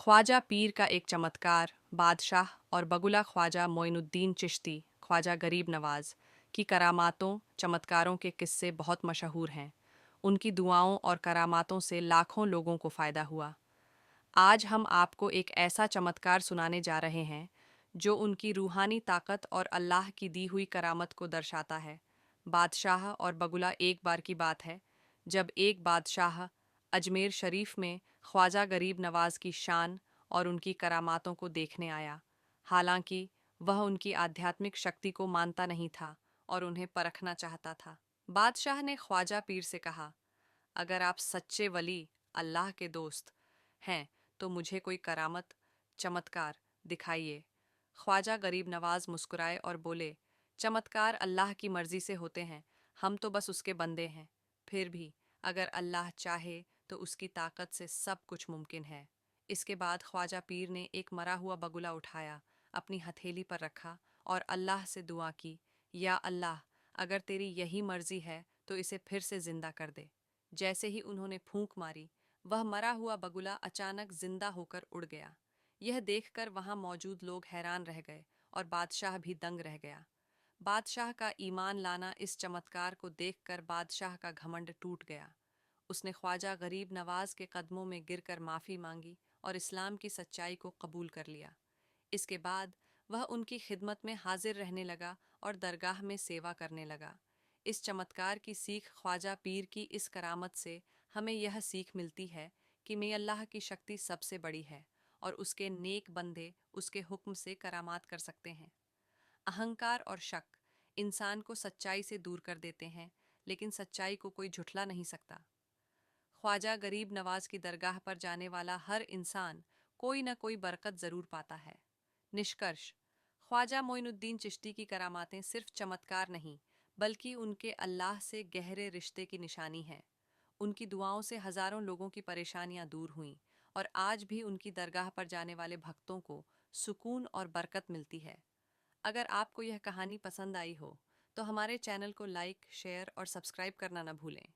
ख्वाजा पीर का एक चमत्कार। बादशाह और बगुला ख्वाजा मोइनुद्दीन चिश्ती ख्वाजा गरीब नवाज की करामातों चमत्कारों के किस्से बहुत मशहूर हैं। उनकी दुआओं और करामातों से लाखों लोगों को फ़ायदा हुआ। आज हम आपको एक ऐसा चमत्कार सुनाने जा रहे हैं जो उनकी रूहानी ताकत और अल्लाह की दी हुई करामत को दर्शाता है। बादशाह और बगुला। एक बार की बात है जब एक बादशाह अजमेर शरीफ में ख्वाजा गरीब नवाज की शान और उनकी करामातों को देखने आया। हालांकि वह उनकी आध्यात्मिक शक्ति को मानता नहीं था और उन्हें परखना चाहता था। बादशाह ने ख्वाजा पीर से कहा, अगर आप सच्चे वली, अल्लाह के दोस्त हैं तो मुझे कोई करामत, चमत्कार दिखाइए। ख्वाजा गरीब नवाज मुस्कुराए और बोले, चमत्कार अल्लाह की मर्जी से होते हैं, हम तो बस उसके बंदे हैं। फिर भी अगर अल्लाह चाहे तो उसकी ताकत से सब कुछ मुमकिन है। इसके बाद ख्वाजा पीर ने एक मरा हुआ बगुला उठाया, अपनी हथेली पर रखा और अल्लाह से दुआ की, या अल्लाह, अगर तेरी यही मर्जी है तो इसे फिर से जिंदा कर दे। जैसे ही उन्होंने फूंक मारी, वह मरा हुआ बगुला अचानक जिंदा होकर उड़ गया। यह देखकर वहां मौजूद लोग हैरान रह गए और बादशाह भी दंग रह गया। बादशाह का ईमान लाना, इस चमत्कार को देखकर बादशाह का घमंड टूट गया। उसने ख्वाजा गरीब नवाज के कदमों में गिरकर माफ़ी मांगी और इस्लाम की सच्चाई को कबूल कर लिया। इसके बाद वह उनकी खिदमत में हाजिर रहने लगा और दरगाह में सेवा करने लगा। इस चमत्कार की सीख, ख्वाजा पीर की इस करामत से हमें यह सीख मिलती है कि मैं अल्लाह की शक्ति सबसे बड़ी है और उसके नेक बंदे उसके हुक्म से करामात कर सकते हैं। अहंकार और शक इंसान को सच्चाई से दूर कर देते हैं, लेकिन सच्चाई को कोई झुठला नहीं सकता। ख्वाजा गरीब नवाज की दरगाह पर जाने वाला हर इंसान कोई न कोई बरकत ज़रूर पाता है। निष्कर्ष, ख्वाजा मोइनुद्दीन चिश्ती की करामातें सिर्फ चमत्कार नहीं, बल्कि उनके अल्लाह से गहरे रिश्ते की निशानी है। उनकी दुआओं से हज़ारों लोगों की परेशानियां दूर हुईं और आज भी उनकी दरगाह पर जाने वाले भक्तों को सुकून और बरकत मिलती है। अगर आपको यह कहानी पसंद आई हो तो हमारे चैनल को लाइक, शेयर और सब्सक्राइब करना न भूलें।